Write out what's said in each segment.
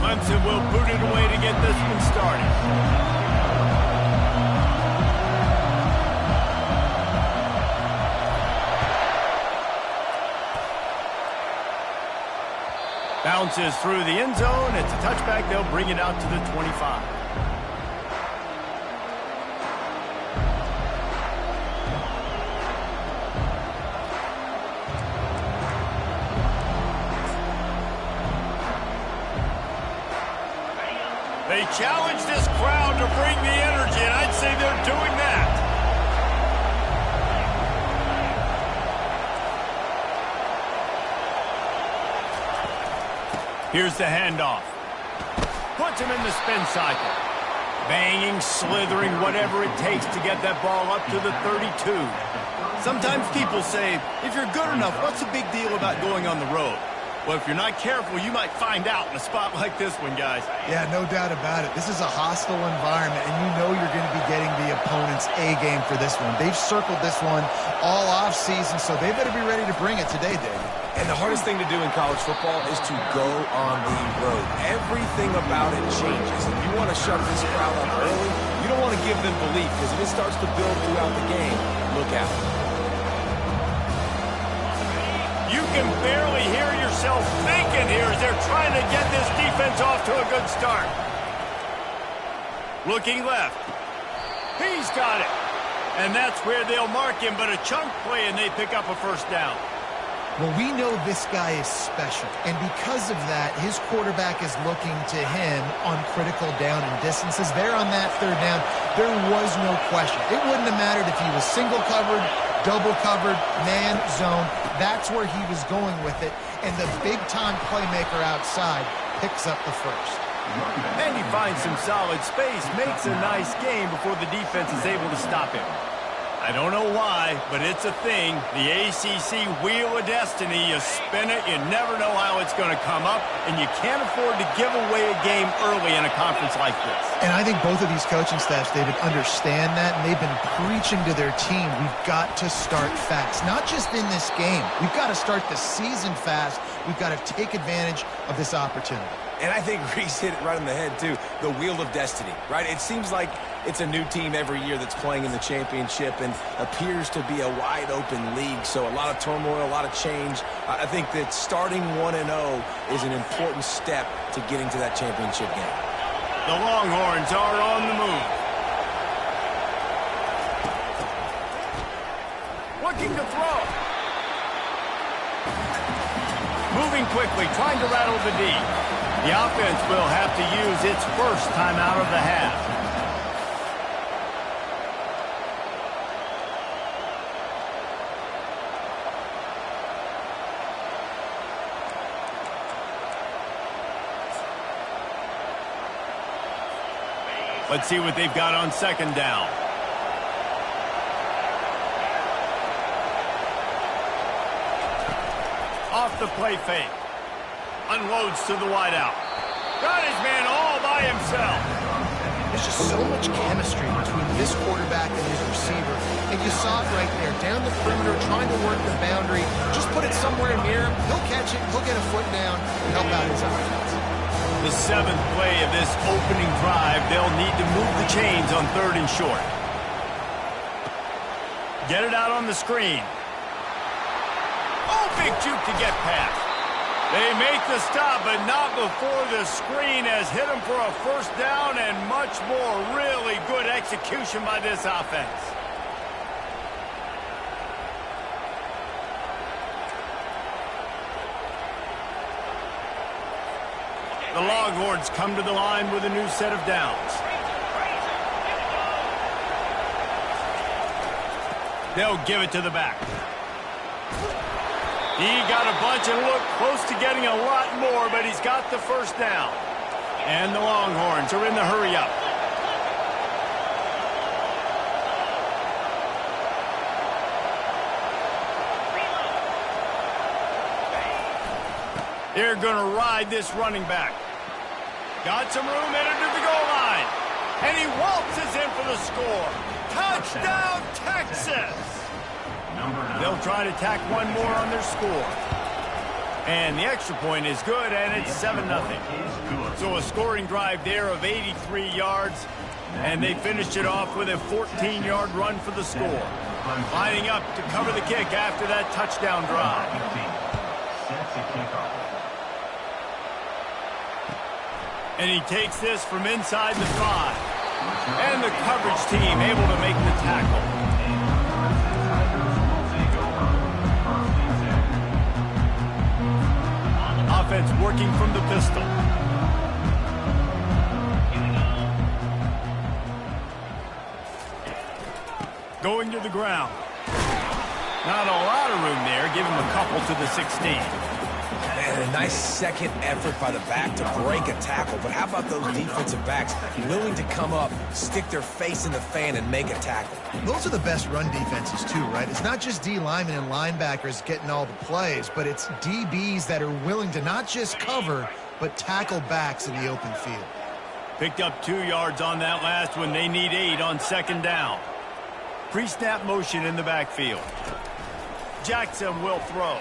Clemson will boot it away to get this one started. Bounces through the end zone. It's a touchback. They'll bring it out to the 25. They challenge this crowd to bring the energy, and I'd say they're doing that. Here's the handoff. Puts him in the spin cycle. Banging, slithering, whatever it takes to get that ball up to the 32. Sometimes people say, if you're good enough, what's the big deal about going on the road? Well, if you're not careful, you might find out in a spot like this one, guys. Yeah, no doubt about it. This is a hostile environment, and you know you're going to be getting the opponent's A-game for this one. They've circled this one all off-season, so they better be ready to bring it today, David. And the hardest thing to do in college football is to go on the road. Everything about it changes. If you want to shut this crowd up early, you don't want to give them belief, because if it starts to build throughout the game, look out. You can barely hear yourself thinking here as they're trying to get this defense off to a good start. Looking left. He's got it. And that's where they'll mark him, but a chunk play and they pick up a first down. Well, we know this guy is special, and because of that, his quarterback is looking to him on critical down and distances. There on that third down, there was no question. It wouldn't have mattered if he was single covered, double covered, man, zone. That's where he was going with it, and the big-time playmaker outside picks up the first. And he finds some solid space, makes a nice game before the defense is able to stop him. I don't know why, but it's a thing. The ACC Wheel of Destiny, you spin it, you never know how it's going to come up, and you can't afford to give away a game early in a conference like this. And I think both of these coaching staffs, David, understand that, and they've been preaching to their team, we've got to start fast. Not just in this game. We've got to start the season fast. We've got to take advantage of this opportunity. And I think Reese hit it right on the head, too. The Wheel of Destiny, right? It seems like it's a new team every year that's playing in the championship and appears to be a wide-open league. So a lot of turmoil, a lot of change. I think that starting 1-0 is an important step to getting to that championship game. The Longhorns are on the move. Looking to throw. Moving quickly, trying to rattle the D. The offense will have to use its first timeout of the half. Let's see what they've got on second down. Off the play fake. Unloads to the wideout. Got his man all by himself. There's just so much chemistry between this quarterback and his receiver. And you saw it right there, down the perimeter, trying to work the boundary. Just put it somewhere near him. He'll catch it. He'll get a foot down and help out his offense. The seventh play of this opening drive, they'll need to move the chains on third and short. Get it out on the screen. Oh, big juke to get past. They make the stop, but not before the screen has hit them for a first down and much more. Really good execution by this offense. The Longhorns come to the line with a new set of downs. They'll give it to the back. He got a bunch and looked close to getting a lot more, but he's got the first down. And the Longhorns are in the hurry-up. They're going to ride this running back. Got some room, headed to the goal line. And he waltzes in for the score. Touchdown, Texas! They'll try to tack one more on their score. And the extra point is good, and it's 7-0. So a scoring drive there of 83 yards, and they finished it off with a 14-yard run for the score. Lining up to cover the kick after that touchdown drive. And he takes this from inside the 5. And the coverage team able to make the tackle. Offense working from the pistol. Going to the ground. Not a lot of room there. Give him a couple to the 16. Man, a nice second effort by the back to break a tackle. But how about those defensive backs willing to come up, stick their face in the fan, and make a tackle? Those are the best run defenses, too, right? It's not just D linemen and linebackers getting all the plays, but it's DBs that are willing to not just cover, but tackle backs in the open field. Picked up 2 yards on that last one. They need 8 on second down. Pre-snap motion in the backfield. Jackson will throw.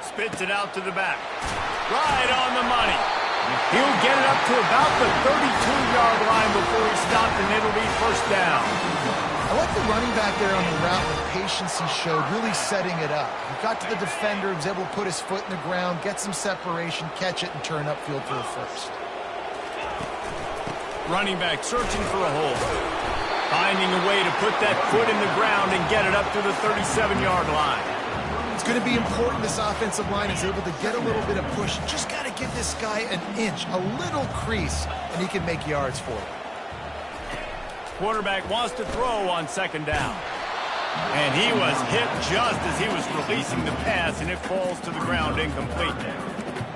Spits it out to the back. Right on the money. He'll get it up to about the 32-yard line before he stopped, and it'll be first down. I like the running back there on the route and the patience he showed, really setting it up. He got to the defender, was able to put his foot in the ground, get some separation, catch it, and turn upfield for a first. Running back searching for a hole. Finding a way to put that foot in the ground and get it up to the 37-yard line. It's going to be important this offensive line is able to get a little bit of push. Just got to give this guy an inch, a little crease, and he can make yards for it. Quarterback wants to throw on second down. And he was hit just as he was releasing the pass, and it falls to the ground incomplete.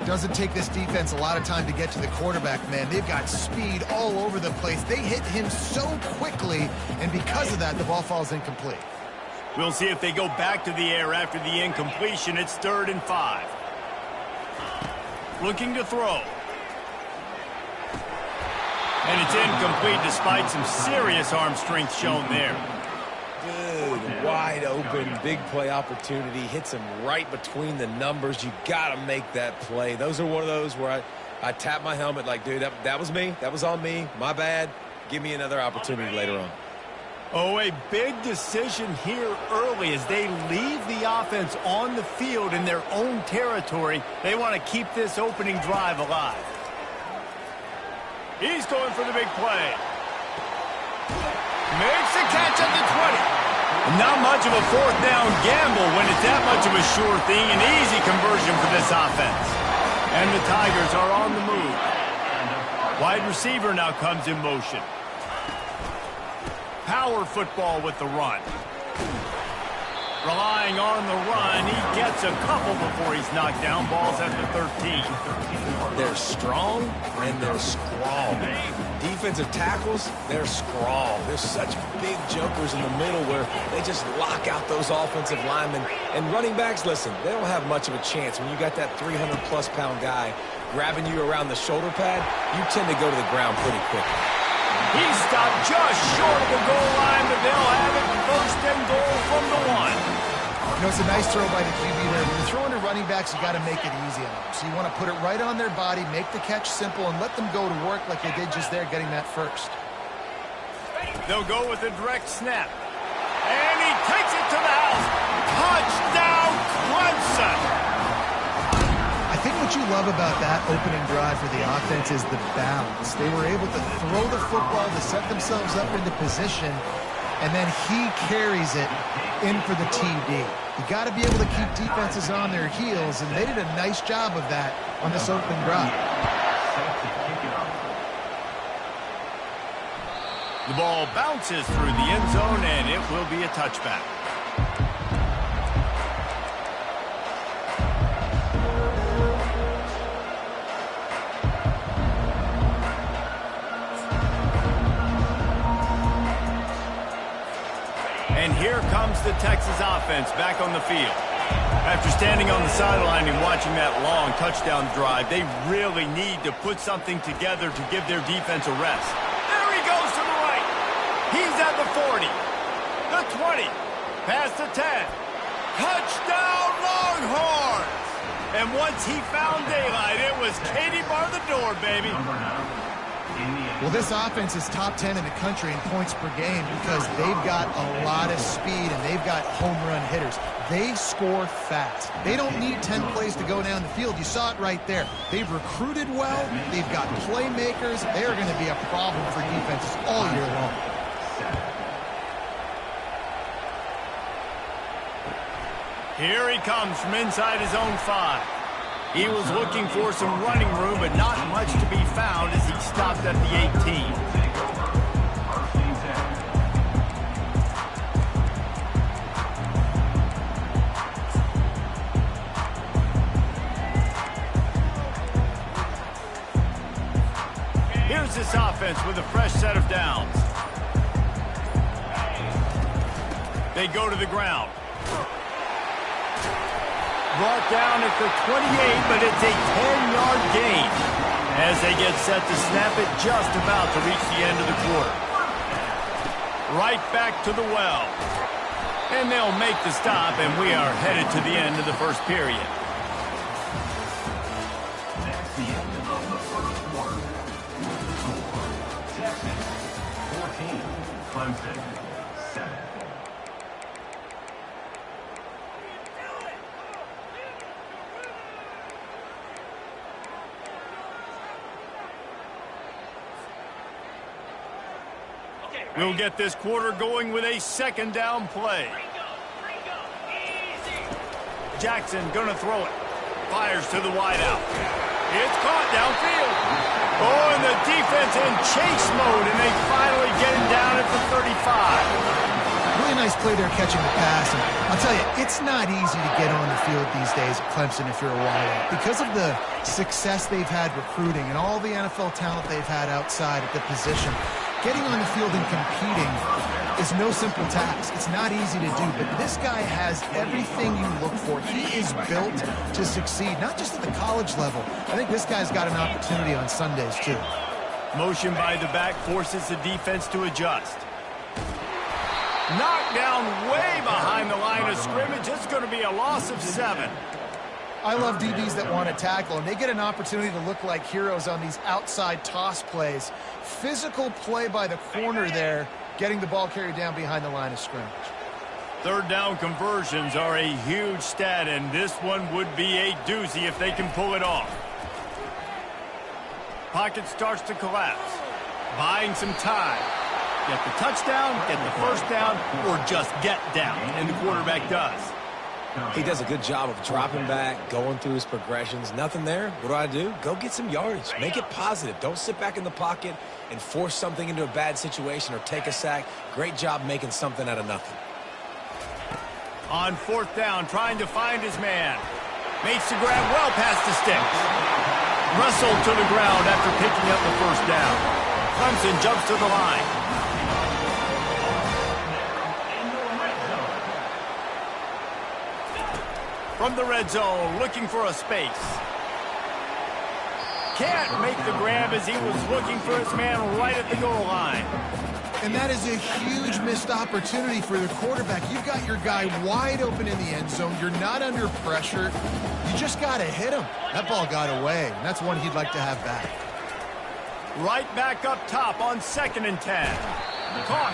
Doesn't take this defense a lot of time to get to the quarterback, man. They've got speed all over the place. They hit him so quickly, and because of that, the ball falls incomplete. We'll see if they go back to the air after the incompletion. It's 3rd and 5. Looking to throw. And it's incomplete despite some serious arm strength shown there. Good, wide open, big play opportunity. Hits him right between the numbers. You got to make that play. Those are one of those where I tap my helmet like, dude, that was me. That was on me. My bad. Give me another opportunity later on. Oh, a big decision here early as they leave the offense on the field in their own territory. They want to keep this opening drive alive. He's going for the big play. Makes the catch at the 20. Not much of a 4th down gamble when it's that much of a sure thing. An easy conversion for this offense. And the Tigers are on the move. Wide receiver now comes in motion. Power football with the run. Relying on the run, he gets a couple before he's knocked down. Ball's at the 13. They're strong and they're scrawl. Defensive tackles, they're scrawl. They're such big jokers in the middle where they just lock out those offensive linemen. And running backs, listen, they don't have much of a chance. When you got that 300-plus pound guy grabbing you around the shoulder pad, you tend to go to the ground pretty quickly. He stopped just short of the goal line, but they'll have it 1st and goal from the 1. You know, it's a nice throw by the QB there. When you're throwing to running backs, you got to make it easy on them. So you want to put it right on their body, make the catch simple, and let them go to work like they did just there, getting that first. They'll go with a direct snap. And he takes it to the house. Touchdown, Clemson! I think what you love about that opening drive for the offense is the balance. They were able to throw the football to set themselves up into position, and then he carries it in for the TD. You got to be able to keep defenses on their heels, and they did a nice job of that on this opening drive. The ball bounces through the end zone, and it will be a touchback. And here comes the Texas offense back on the field. After standing on the sideline and watching that long touchdown drive, they really need to put something together to give their defense a rest. There he goes to the right. He's at the 40, the 20, past the 10. Touchdown, Longhorns! And once he found daylight, it was Katie bar the door, baby. Well, this offense is top 10 in the country in points per game because they've got a lot of speed and they've got home run hitters. They score fast. They don't need 10 plays to go down the field. You saw it right there. They've recruited well. They've got playmakers. They are going to be a problem for defenses all year long. Here he comes from inside his own 5. He was looking for some running room, but not much to be found as he stopped at the 18. Here's this offense with a fresh set of downs. They go to the ground. Brought down at the 28, but it's a 10-yard gain as they get set to snap it just about to reach the end of the quarter. Right back to the well. And they'll make the stop, and we are headed to the end of the first period. That's the end of the first quarter. Texas 14, Clemson 7. We'll get this quarter going with a second down play. Jackson gonna throw it. Fires to the wideout. It's caught downfield. Oh, and the defense in chase mode, and they finally get him down at the 35. Really nice play there catching the pass. And I'll tell you, it's not easy to get on the field these days at Clemson if you're a wideout. Because of the success they've had recruiting and all the NFL talent they've had outside at the position, getting on the field and competing is no simple task. It's not easy to do, but this guy has everything you look for. He is built to succeed, not just at the college level. I think this guy's got an opportunity on Sundays, too. Motion by the back forces the defense to adjust. Knocked down way behind the line of scrimmage. It's going to be a loss of 7. I love DBs that want to tackle, and they get an opportunity to look like heroes on these outside toss plays. Physical play by the corner there, getting the ball carried down behind the line of scrimmage. Third down conversions are a huge stat, and this one would be a doozy if they can pull it off. Pocket starts to collapse. Buying some time. Get the touchdown, get the first down, or just get down, and the quarterback does. He does a good job of dropping back, going through his progressions. Nothing there. What do? Go get some yardage. Make it positive. Don't sit back in the pocket and force something into a bad situation or take a sack. Great job making something out of nothing. On fourth down, trying to find his man. Makes the grab well past the sticks. Wrestled to the ground after picking up the first down. Clemson jumps to the line. From the red zone, looking for a space. Can't make the grab as he was looking for his man right at the goal line. And that is a huge missed opportunity for the quarterback. You've got your guy wide open in the end zone. You're not under pressure. You just got to hit him. That ball got away, and that's one he'd like to have back. Right back up top on 2nd and 10. Caught.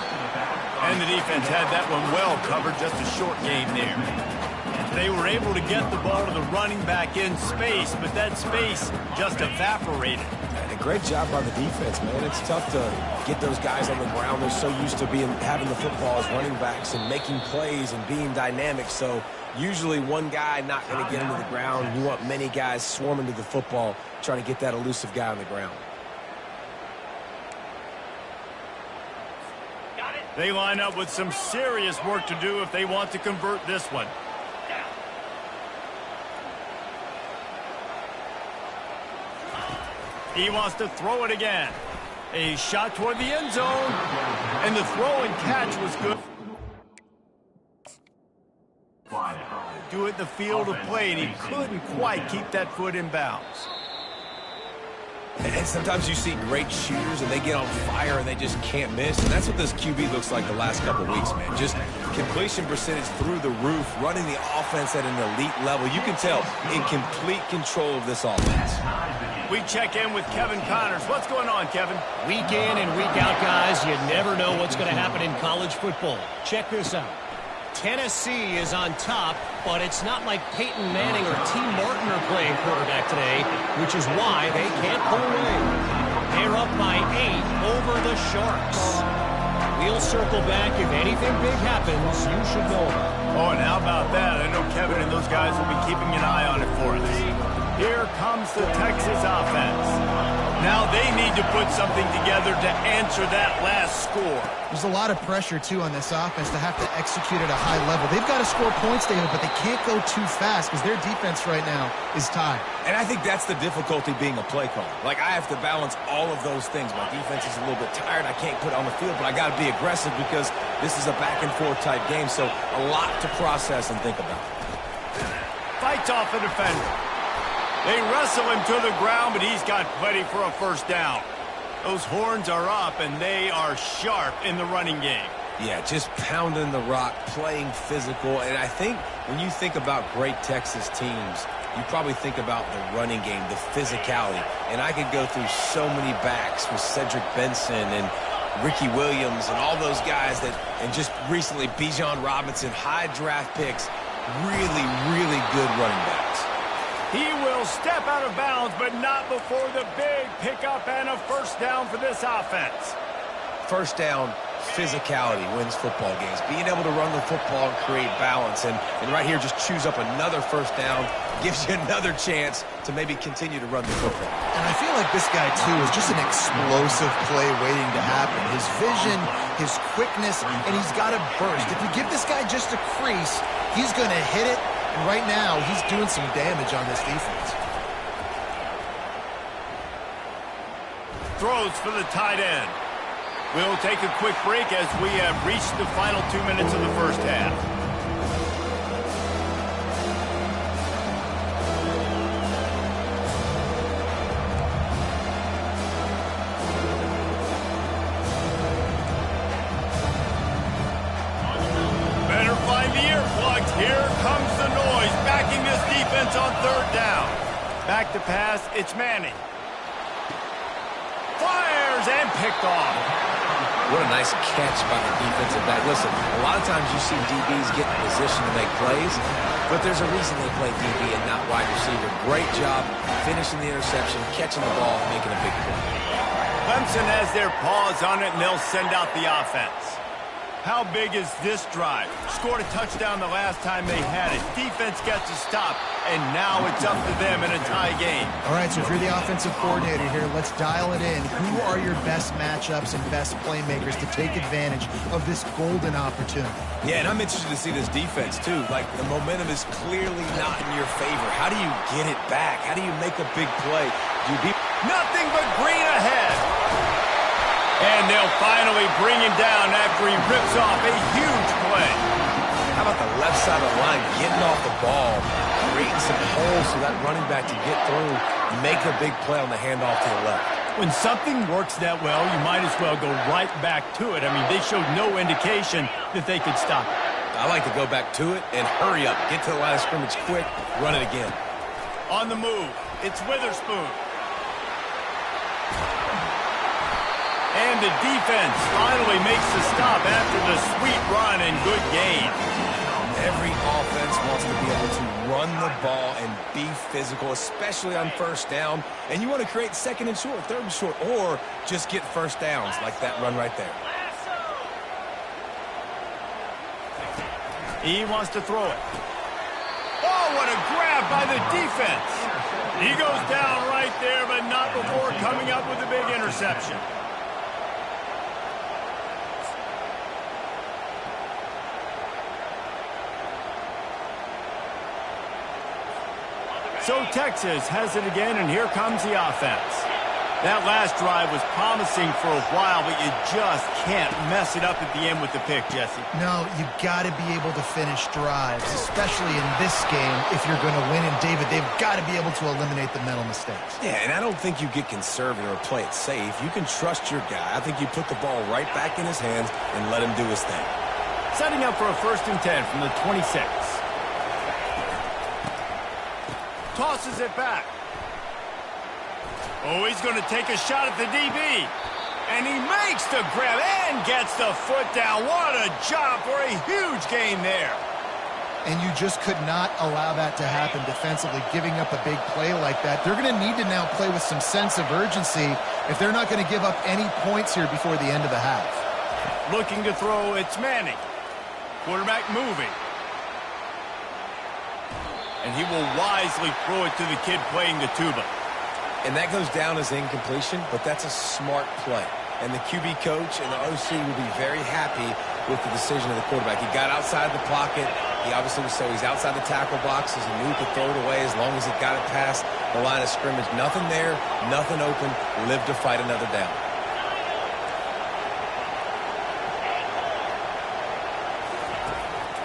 And the defense had that one well covered, just a short game there. They were able to get the ball to the running back in space, but that space just evaporated. And a great job by the defense, man. It's tough to get those guys on the ground. They're so used to having the football as running backs and making plays and being dynamic. So usually one guy not going to get into the ground. You want many guys swarming to the football, trying to get that elusive guy on the ground. They line up with some serious work to do if they want to convert this one. He wants to throw it again. A shot toward the end zone. And the throw and catch was good. Do it in the field of play, and he couldn't quite keep that foot in bounds. And sometimes you see great shooters and they get on fire and they just can't miss. And that's what this QB looks like the last couple weeks, man. Just completion percentage through the roof, running the offense at an elite level. You can tell in complete control of this offense. We check in with Kevin Connors. What's going on, Kevin? Week in and week out, guys, you never know what's going to happen in college football. Check this out. Tennessee is on top, but it's not like Peyton Manning or T. Martin are playing quarterback today, which is why they can't pull away. They're up by 8 over the Sharks. We'll circle back. If anything big happens, you should know about it. Oh, and how about that? I know Kevin and those guys will be keeping an eye on it for us. Here comes the Texas offense. Now they need to put something together to answer that last score. There's a lot of pressure, too, on this offense to have to execute at a high level. They've got to score points, David, but they can't go too fast because their defense right now is tied. And I think that's the difficulty being a play caller. Like, I have to balance all of those things. My defense is a little bit tired. I can't put it on the field, but I got to be aggressive because this is a back-and-forth type game, so a lot to process and think about. Fights off a defender. They wrestle him to the ground, but he's got plenty for a first down. Those horns are up, and they are sharp in the running game. Yeah, just pounding the rock, playing physical. And I think when you think about great Texas teams, you probably think about the running game, the physicality. And I could go through so many backs with Cedric Benson and Ricky Williams and all those guys that, and just recently Bijan Robinson, high draft picks, really, really good running backs. He will step out of bounds, but not before the big pickup and a first down for this offense. First down, physicality wins football games. Being able to run the football and create balance. And right here, just choose up another first down, gives you another chance to maybe continue to run the football. And I feel like this guy, too, is just an explosive play waiting to happen. His vision, his quickness, and he's got a burst. If you give this guy just a crease, he's going to hit it. And right now, he's doing some damage on this defense. Throws for the tight end. We'll take a quick break as we have reached the final 2 minutes of the first half. Better find the earplugs. Here comes the noise, backing this defense on third down. Back to pass, it's Manning. Fires and picked off. What a nice catch by the defensive back. Listen, a lot of times you see DBs get in position to make plays, but there's a reason they play DB and not wide receiver. Great job finishing the interception, catching the ball, making a big play. Clemson has their paws on it, and they'll send out the offense. How big is this drive? Scored a touchdown the last time they had it. Defense gets a stop, and now it's up to them in a tie game. All right, so if you're the offensive coordinator here, let's dial it in. Who are your best matchups and best playmakers to take advantage of this golden opportunity? Yeah, and I'm interested to see this defense, too. Like, the momentum is clearly not in your favor. How do you get it back? How do you make a big play? Do you beat... Nothing but green ahead. And they'll finally bring him down after he rips off a huge play. How about the left side of the line, getting off the ball, creating some holes so that running back to get through, make a big play on the handoff to the left. When something works that well, you might as well go right back to it. I mean, they showed no indication that they could stop it. I like to go back to it and hurry up, get to the line of scrimmage quick, run it again. On the move, it's Witherspoon. And the defense finally makes the stop after the sweet run and good gain. Every offense wants to be able to run the ball and be physical, especially on first down. And you want to create second and short, third and short, or just get first downs like that run right there. He wants to throw it. Oh, what a grab by the defense. He goes down right there, but not before coming up with a big interception. So Texas has it again, and here comes the offense. That last drive was promising for a while, but you just can't mess it up at the end with the pick, Jesse. No, you got to be able to finish drives, especially in this game if you're going to win. And, David, they've got to be able to eliminate the mental mistakes. Yeah, and I don't think you get conservative or play it safe. You can trust your guy. I think you put the ball right back in his hands and let him do his thing. Setting up for a 1st and 10 from the 26. Tosses it back. Oh, he's going to take a shot at the DB. And he makes the grab and gets the foot down. What a job for a huge gain there. And you just could not allow that to happen defensively, giving up a big play like that. They're going to need to now play with some sense of urgency if they're not going to give up any points here before the end of the half. Looking to throw, it's Manning. Quarterback moving. And he will wisely throw it to the kid playing the tuba. And that goes down as incompletion, but that's a smart play. And the QB coach and the OC will be very happy with the decision of the quarterback. He got outside the pocket. He obviously was so he's outside the tackle boxes. He knew he could throw it away as long as he got it past the line of scrimmage. Nothing there, nothing open. Live to fight another down.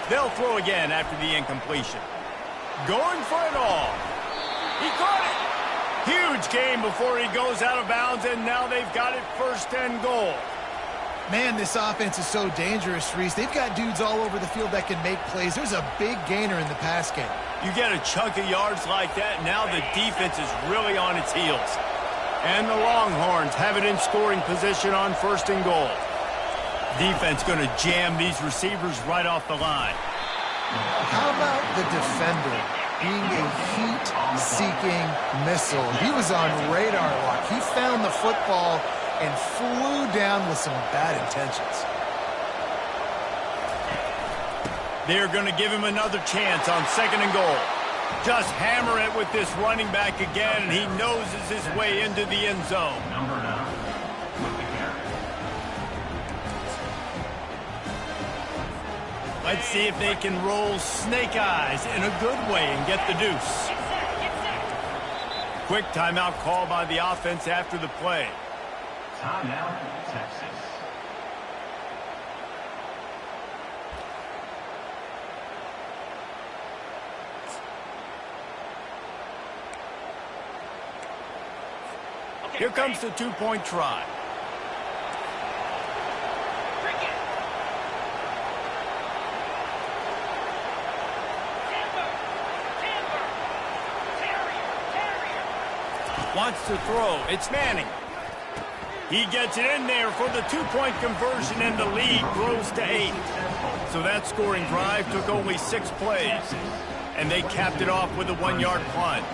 They'll throw again after the incompletion. Going for it all. He caught it. Huge gain before he goes out of bounds, and now they've got it 1st and goal. Man, this offense is so dangerous, Reese. They've got dudes all over the field that can make plays. There's a big gainer in the pass game. You get a chunk of yards like that, now the defense is really on its heels. And the Longhorns have it in scoring position on 1st and goal. Defense going to jam these receivers right off the line. How about the defender being a heat-seeking missile? He was on radar lock. He found the football and flew down with some bad intentions. They're going to give him another chance on 2nd and goal. Just hammer it with this running back again, and he noses his way into the end zone. Number 9 with the carry. Let's see if they can roll snake eyes in a good way and get the deuce. Quick timeout call by the offense after the play. Timeout, Texas. Here comes the 2-point try. Wants to throw. It's Manning. He gets it in there for the 2-point conversion, and the lead grows to 8. So that scoring drive took only 6 plays, and they capped it off with a 1-yard plunge.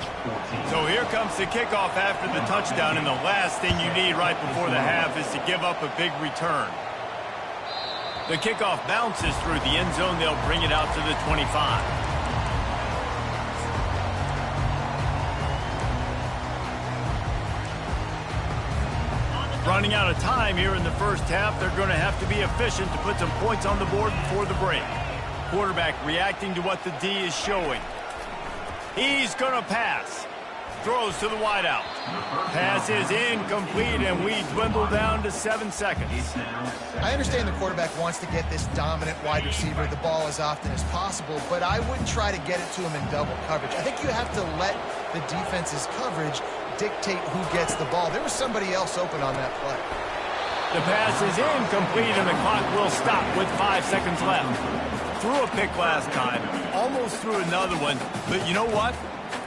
So here comes the kickoff after the touchdown, and the last thing you need right before the half is to give up a big return. The kickoff bounces through the end zone. They'll bring it out to the 25. Running out of time here in the first half, they're going to have to be efficient to put some points on the board before the break. Quarterback reacting to what the D is showing. He's going to pass. Throws to the wideout. Pass is incomplete, and we dwindle down to 7 seconds. I understand the quarterback wants to get this dominant wide receiver the ball as often as possible, but I wouldn't try to get it to him in double coverage. I think you have to let the defense's coverage dictate who gets the ball. There was somebody else open on that play. The pass is incomplete, and the clock will stop with 5 seconds left. Threw a pick last time, almost threw another one, but you know what?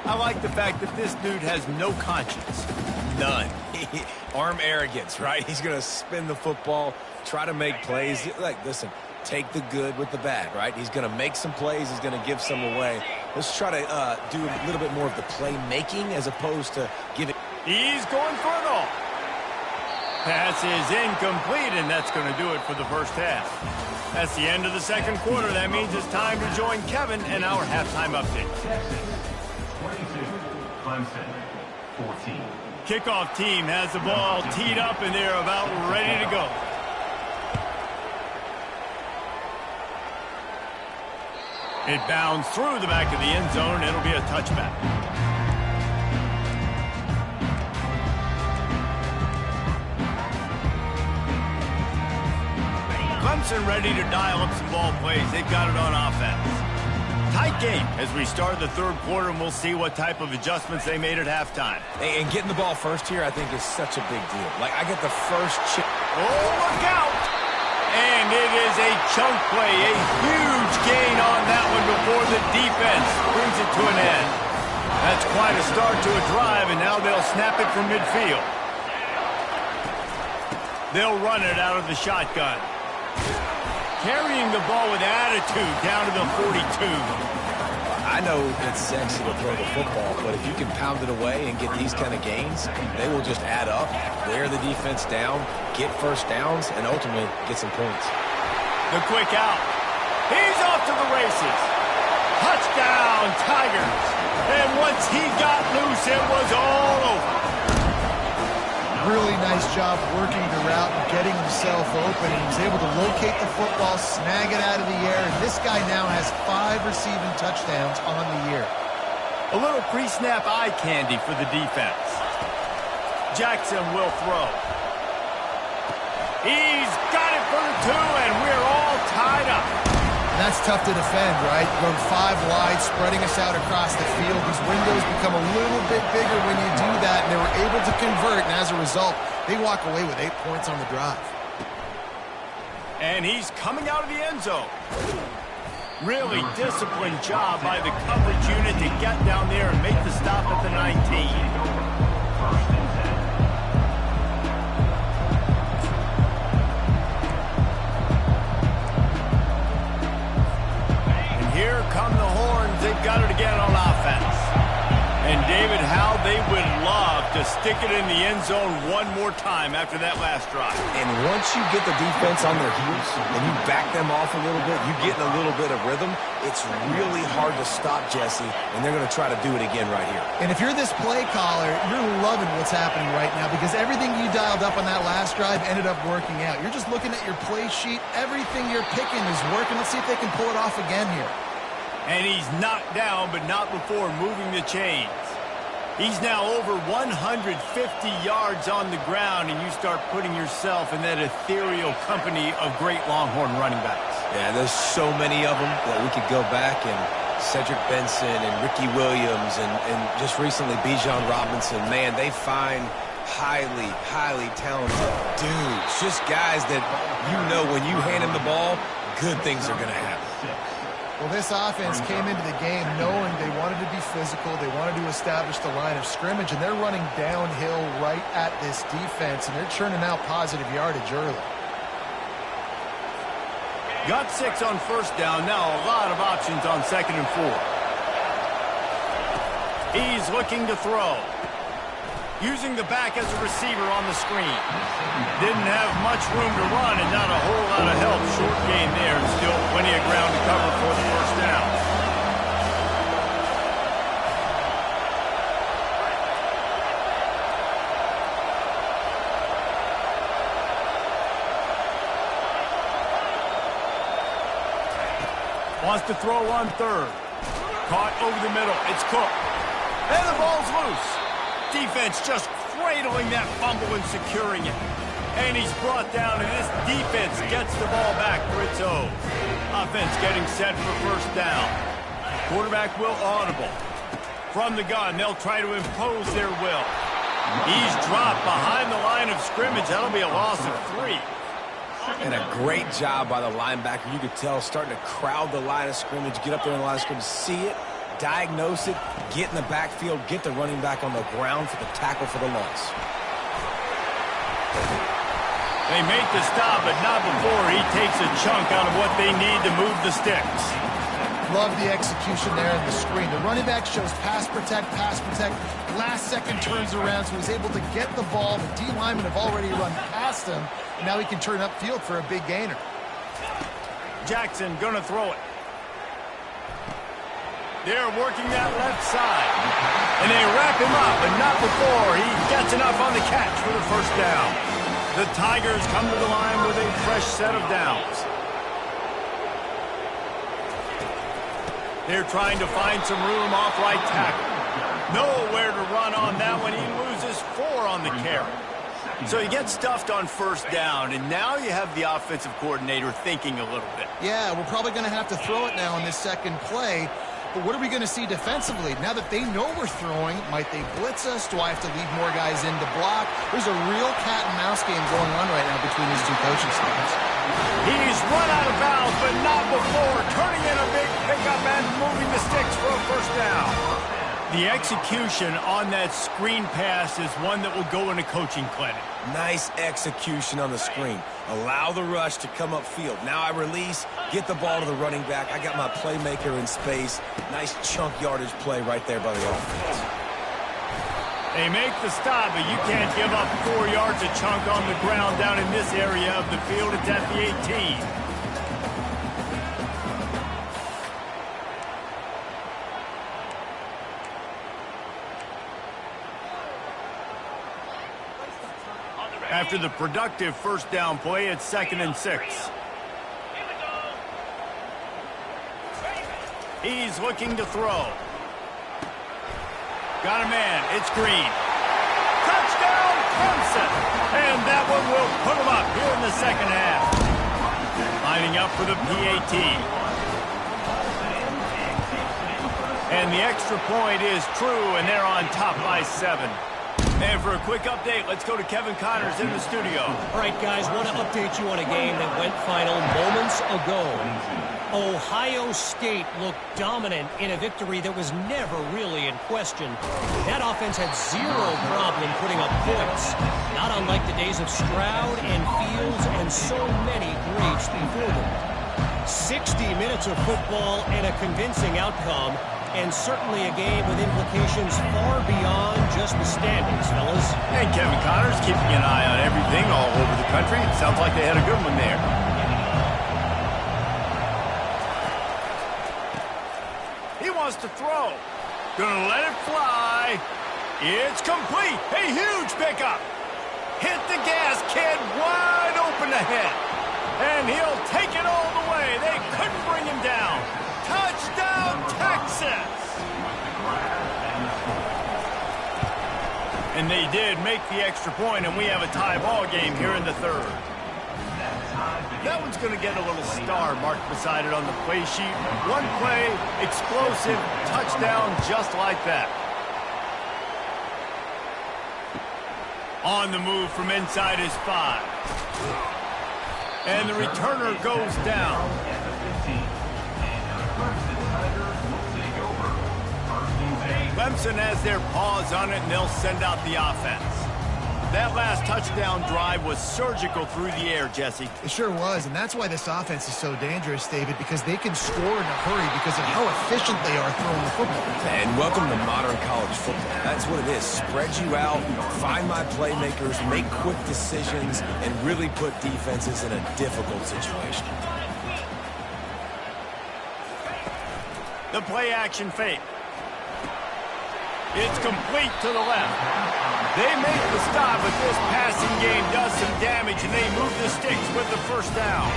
I like the fact that this dude has no conscience. None. Arm arrogance, right? He's going to spin the football, try to make plays. Like, listen, take the good with the bad, right? He's going to make some plays. He's going to give some away. Let's try to do a little bit more of the playmaking as opposed to giving. He's going for it all. Pass is incomplete, and that's going to do it for the first half. That's the end of the second quarter. That means it's time to join Kevin and our halftime update. Texas, 22. Clemson, 14. Kickoff team has the ball teed up, and they're about ready to go. It bounds through the back of the end zone. It'll be a touchback. Clemson ready to dial up some ball plays. They've got it on offense. Tight game as we start the third quarter, and we'll see what type of adjustments they made at halftime. And getting the ball first here, I think, is such a big deal. Like, I get the first chip. Oh, look out! And it is a chunk play, a huge gain on that one before the defense brings it to an end. That's quite a start to a drive, and now they'll snap it from midfield. They'll run it out of the shotgun. Carrying the ball with attitude down to the 42. I know it's sexy to throw the football, but if you can pound it away and get these kind of gains, they will just add up, wear the defense down, get first downs, and ultimately get some points. The quick out. He's off to the races. Touchdown, Tigers. And once he got loose, it was all over. Really nice job working the route and getting himself open. He was able to locate the football, snag it out of the air, and this guy now has 5 receiving touchdowns on the year. A little pre-snap eye candy for the defense. Jackson will throw. He's got it for the 2, and we're all tied up. And that's tough to defend, right? Going 5 wide, spreading us out across the field. These windows become a little bit bigger when you do that, and they were able to convert, and as a result, they walk away with 8 points on the drive. And he's coming out of the end zone. Really disciplined job by the coverage unit to get down there and make the stop at the 19. Here come the horns. They've got it again on offense. And, David, how they would love to stick it in the end zone one more time after that last drive. And once you get the defense on their heels and you back them off a little bit, you get in a little bit of rhythm, it's really hard to stop Jesse, and they're going to try to do it again right here. And if you're this play caller, you're loving what's happening right now because everything you dialed up on that last drive ended up working out. You're just looking at your play sheet. Everything you're picking is working. Let's see if they can pull it off again here. And he's knocked down, but not before moving the chains. He's now over 150 yards on the ground, and you start putting yourself in that ethereal company of great Longhorn running backs. Yeah, there's so many of them that we could go back, and Cedric Benson and Ricky Williams and just recently Bijan Robinson. Man, they find highly, highly talented dudes. Just guys that you know when you hand them the ball, good things are going to happen. Well, this offense came into the game knowing they wanted to be physical, they wanted to establish the line of scrimmage, and they're running downhill right at this defense, and they're churning out positive yardage early. Got 6 on first down. Now a lot of options on 2nd and 4. He's looking to throw. Using the back as a receiver on the screen. Didn't have much room to run and not a whole lot of help. Short gain there and still plenty of ground to cover for the first down. Wants to throw on 3rd. Caught over the middle. It's Cook. And the ball's loose. Defense just cradling that fumble and securing it. And he's brought down, and this defense gets the ball back for its own. Offense getting set for first down. Quarterback will audible. From the gun, they'll try to impose their will. He's dropped behind the line of scrimmage. That'll be a loss of 3. And a great job by the linebacker. You could tell starting to crowd the line of scrimmage, get up there in the line of scrimmage, see it, diagnose it, get in the backfield, get the running back on the ground for the tackle for the loss. They make the stop, but not before he takes a chunk out of what they need to move the sticks. Love the execution there in the screen. The running back shows pass protect, last second turns around, so he's able to get the ball. The D linemen have already run past him, and now he can turn upfield for a big gainer. Jackson gonna throw it. They're working that left side. And they wrap him up, but not before he gets enough on the catch for the first down. The Tigers come to the line with a fresh set of downs. They're trying to find some room off right tackle. Nowhere to run on that one. He loses 4 on the carry. So you get stuffed on first down, and now you have the offensive coordinator thinking a little bit. Yeah, we're probably going to have to throw it now on this second play. But what are we going to see defensively? Now that they know we're throwing, might they blitz us? Do I have to leave more guys in to block? There's a real cat and mouse game going on right now between these two coaching staffs. He's run out of bounds, but not before. Turning in a big pickup and moving the sticks for a first down. The execution on that screen pass is one that will go in a coaching clinic. Nice execution on the screen. Allow the rush to come upfield. Now I release, get the ball to the running back. I got my playmaker in space. Nice chunk yardage play right there by the offense. They make the stop, but you can't give up 4 yards a chunk on the ground down in this area of the field. It's at the 18. After the productive first down play, it's 2nd and 6. He's looking to throw. Got a man. It's Green. Touchdown, Clemson. And that one will put him up here in the second half. Lining up for the PAT. And the extra point is true, and they're on top by 7. And for a quick update, let's go to Kevin Connors in the studio. All right, guys, want to update you on a game that went final moments ago. Ohio State looked dominant in a victory that was never really in question. That offense had zero problem putting up points, not unlike the days of Stroud and Fields and so many greats before them. 60 minutes of football and a convincing outcome, and certainly a game with implications far beyond just the standings, fellas. And Kevin Connors keeping an eye on everything all over the country. It sounds like they had a good one there. He wants to throw. Gonna let it fly. It's complete. A huge pickup. Hit the gas, kid. Wide open ahead. And he'll take it all the way. They couldn't bring him down. Touchdown, Texas! And they did make the extra point, and we have a tie ball game here in the third. That one's going to get a little star marked beside it on the play sheet. One play, explosive, touchdown just like that. On the move from inside his 5. And the returner goes down. Clemson has their paws on it, and they'll send out the offense. That last touchdown drive was surgical through the air, Jesse. It sure was, and that's why this offense is so dangerous, David, because they can score in a hurry because of how efficient they are throwing the football. And welcome to modern college football. That's what it is. Spread you out, find my playmakers, make quick decisions, and really put defenses in a difficult situation. The play action fake. It's complete to the left. They make the stop, but this passing game does some damage, and they move the sticks with the first down.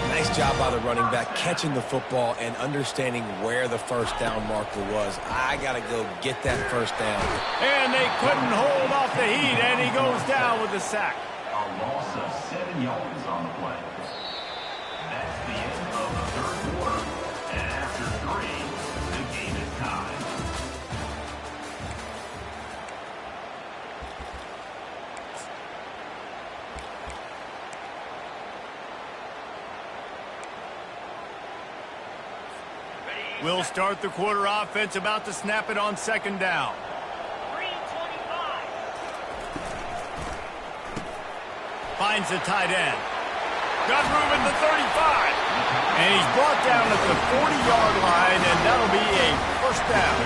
Nice job by the running back, catching the football and understanding where the first down marker was. I got to go get that first down. And they couldn't hold off the heat, and he goes down with a sack. A loss of 7 yards on the play. That's the end of the third quarter. And after 3, the game is tied. We'll start the quarter offense, about to snap it on second down. Finds the tight end. Got room at the 35. And he's brought down at the 40-yard line, and that'll be a first down.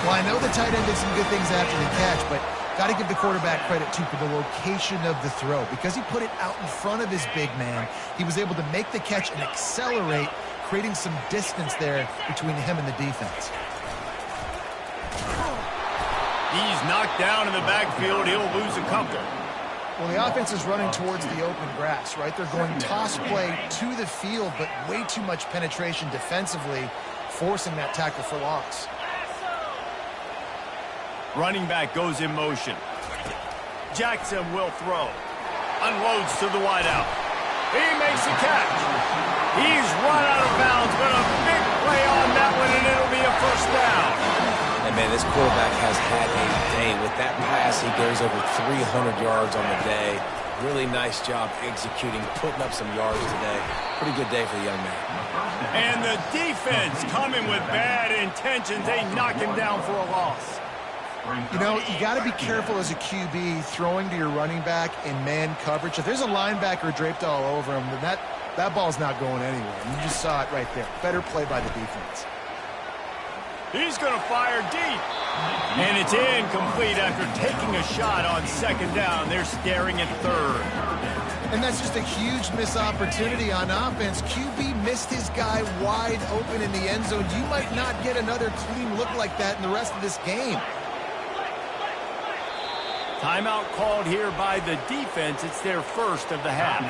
Well, I know the tight end did some good things after the catch, but got to give the quarterback credit, too, for the location of the throw. Because he put it out in front of his big man, he was able to make the catch and accelerate, creating some distance there between him and the defense. He's knocked down in the backfield. He'll lose a couple. Well, the offense is running towards the open grass, right? They're going toss play to the field, but way too much penetration defensively, forcing that tackle for loss. Running back goes in motion. Jackson will throw. Unloads to the wideout. He makes the catch. He's run out of bounds, but a big play on that one, and it'll be a first down. And, man, this quarterback has had a day. With that pass, he goes over 300 yards on the day. Really nice job executing, putting up some yards today. Pretty good day for the young man. And the defense coming with bad intentions. They knock him down for a loss. You know, you got to be careful as a QB throwing to your running back in man coverage. If there's a linebacker draped all over him, then that ball's not going anywhere. And you just saw it right there. Better play by the defense. He's going to fire deep. And it's incomplete after taking a shot on second down. They're staring at third. And that's just a huge missed opportunity on offense. QB missed his guy wide open in the end zone. You might not get another clean look like that in the rest of this game. Timeout called here by the defense. It's their first of the half.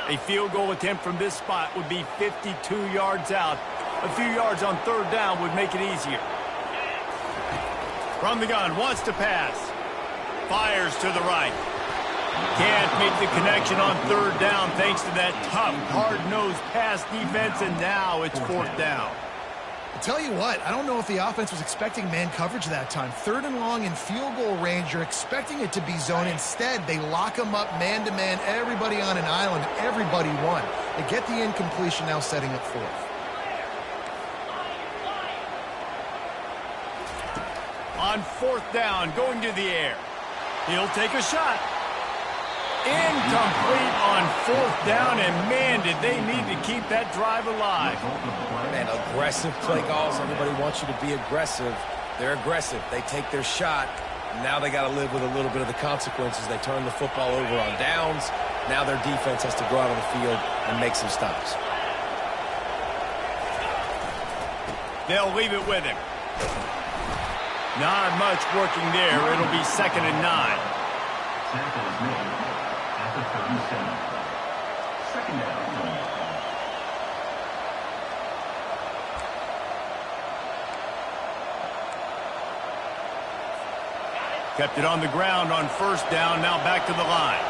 A field goal attempt from this spot would be 52 yards out. A few yards on third down would make it easier. From the gun, wants to pass. Fires to the right. Can't make the connection on third down thanks to that tough, hard-nosed pass defense, and now it's fourth down. I'll tell you what, I don't know if the offense was expecting man coverage that time. Third and long in field goal range, you're expecting it to be zone. Instead, they lock them up man-to-man, everybody on an island, everybody won. They get the incompletion, now setting up fourth. On fourth down, going to the air. He'll take a shot. Incomplete on fourth down, and man, did they need to keep that drive alive. Man, aggressive play calls. Everybody wants you to be aggressive. They're aggressive. They take their shot. Now they got to live with a little bit of the consequences. They turn the football over on downs. Now their defense has to go out on the field and make some stops. They'll leave it with him. Not much working there. It'll be 2nd and 9. Tackle is made at the 37. Second down. Kept it on the ground on first down. Now back to the line.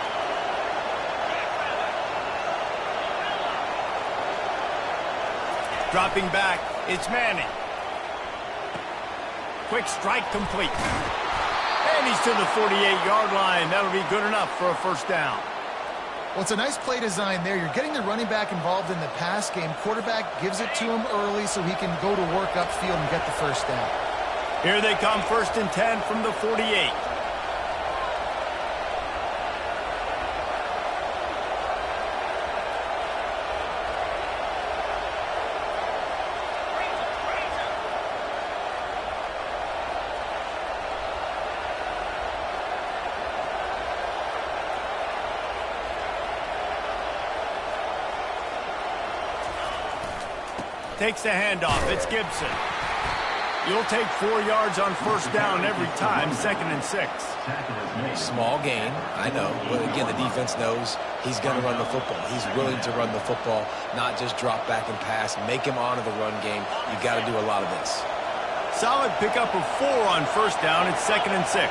Dropping back. It's Manning. Quick strike complete. And he's to the 48-yard line. That'll be good enough for a first down. Well, it's a nice play design there. You're getting the running back involved in the pass game. Quarterback gives it to him early so he can go to work upfield and get the first down. Here they come, 1st and 10 from the 48. Takes the handoff. It's Gibson. You'll take 4 yards on first down every time, 2nd and 6. Small gain, I know. But again, the defense knows he's going to run the football. He's willing to run the football, not just drop back and pass. Make him honor the run game. You got to do a lot of this. Solid pickup of 4 on first down. It's 2nd and 6.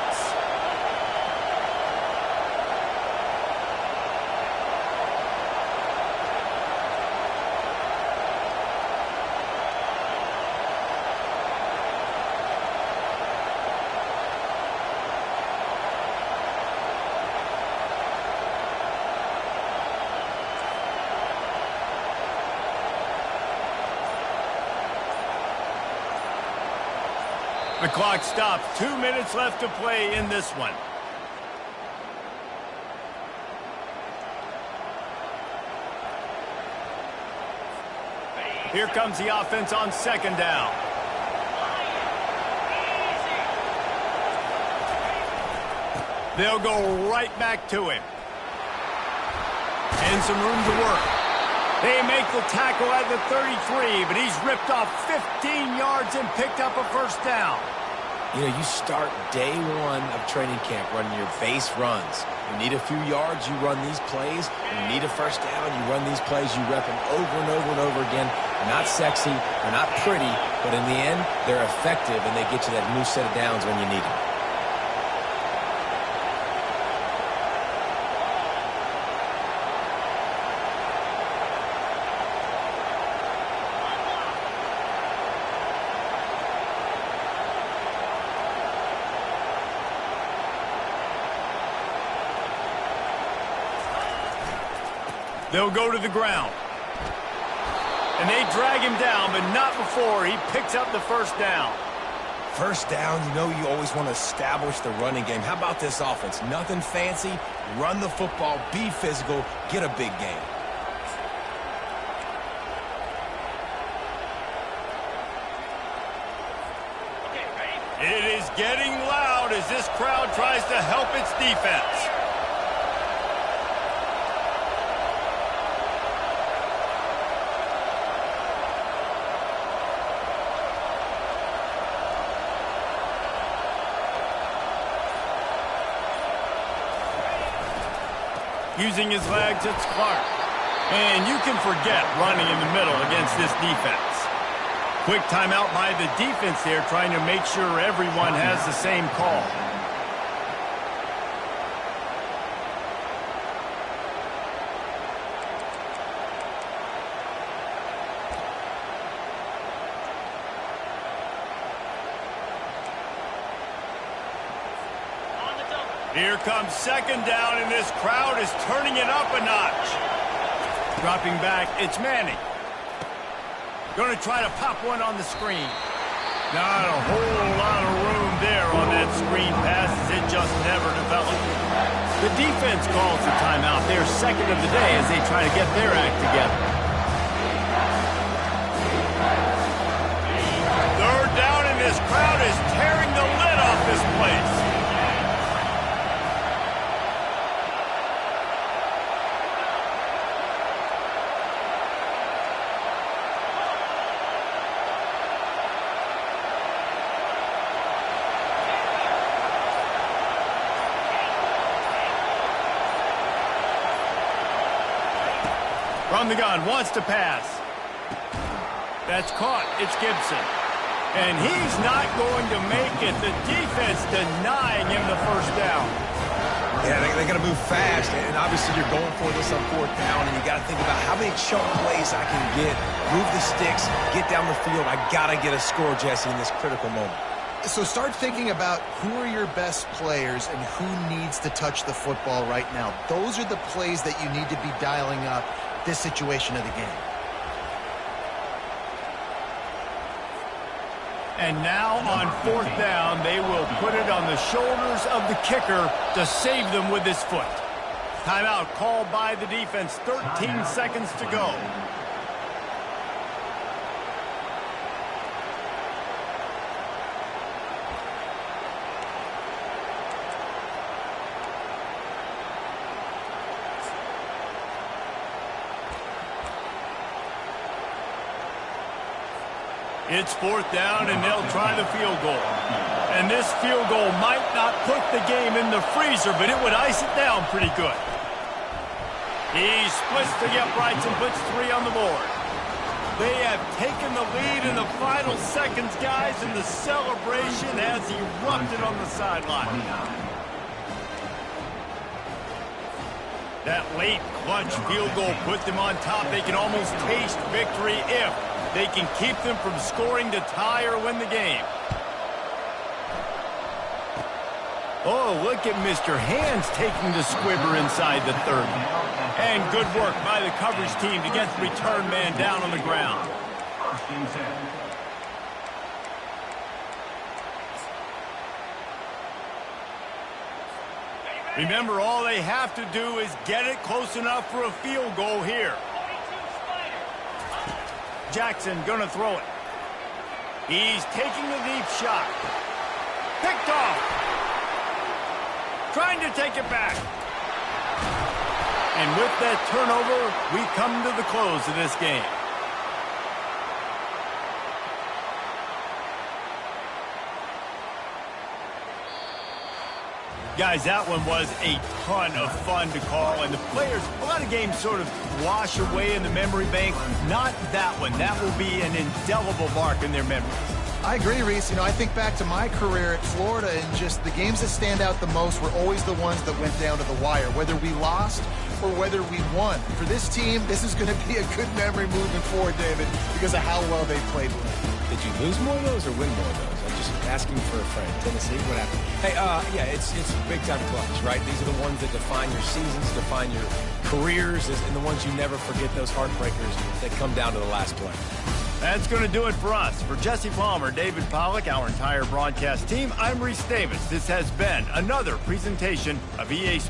The clock stops. 2 minutes left to play in this one. Here comes the offense on 2nd down. They'll go right back to him. And some room to work. They make the tackle at the 33, but he's ripped off 15 yards and picked up a first down. You know, you start day one of training camp running your base runs. You need a few yards, you run these plays. You need a first down, you run these plays. You rep them over and over and over again. They're not sexy, they're not pretty, but in the end, they're effective, and they get you that new set of downs when you need them. They'll go to the ground. And they drag him down, but not before he picks up the first down. First down, you know you always want to establish the running game. How about this offense? Nothing fancy. Run the football, be physical, get a big gain. It is getting loud as this crowd tries to help its defense. Using his legs, it's Clark. And you can forget running in the middle against this defense. Quick timeout by the defense there, trying to make sure everyone has the same call. Here comes second down, and this crowd is turning it up a notch. Dropping back, it's Manning. Going to try to pop one on the screen. Not a whole lot of room there on that screen pass, as it just never developed. The defense calls the timeout. They're second of the day as they try to get their act together. Third down, and this crowd is tearing the lid off this place. From the gun, wants to pass. That's caught. It's Gibson. And he's not going to make it. The defense denying him the first down. Yeah, they got to move fast, and obviously you're going for this on fourth down, and you got to think about how many chunk plays I can get, move the sticks, get down the field. I got to get a score, Jesse, in this critical moment. So start thinking about who are your best players and who needs to touch the football right now. Those are the plays that you need to be dialing up this situation of the game. And now on fourth down, they will put it on the shoulders of the kicker to save them with his foot. Timeout called by the defense. 13 seconds to go. It's fourth down, and they'll try the field goal. And this field goal might not put the game in the freezer, but it would ice it down pretty good. He splits the uprights and puts 3 on the board. They have taken the lead in the final seconds, guys, and the celebration has erupted on the sideline. That late clutch field goal put them on top. They can almost taste victory if they can keep them from scoring to tie or win the game. Oh, look at Mr. Hands taking the squibber inside the 30. And good work by the coverage team to get the return man down on the ground. First and 10. Remember, all they have to do is get it close enough for a field goal here. Jackson gonna throw it. He's taking the deep shot. Picked off. Trying to take it back. And with that turnover, we come to the close of this game. Guys, that one was a ton of fun to call, and the players, a lot of games sort of wash away in the memory bank. Not that one. That will be an indelible mark in their memories. I agree, Reese. I think back to my career at Florida, and just the games that stand out the most were always the ones that went down to the wire, whether we lost or whether we won. For this team, this is going to be a good memory moving forward, David, because of how well they played with it. Did you lose more of those or win more of those? I'm just asking for a friend. Tennessee, what happened? Hey, yeah, it's big-time clutch, right? These are the ones that define your seasons, define your careers, and the ones you never forget, those heartbreakers that come down to the last play. That's going to do it for us. For Jesse Palmer, David Pollack, our entire broadcast team, I'm Reese Davis. This has been another presentation of EA Sports.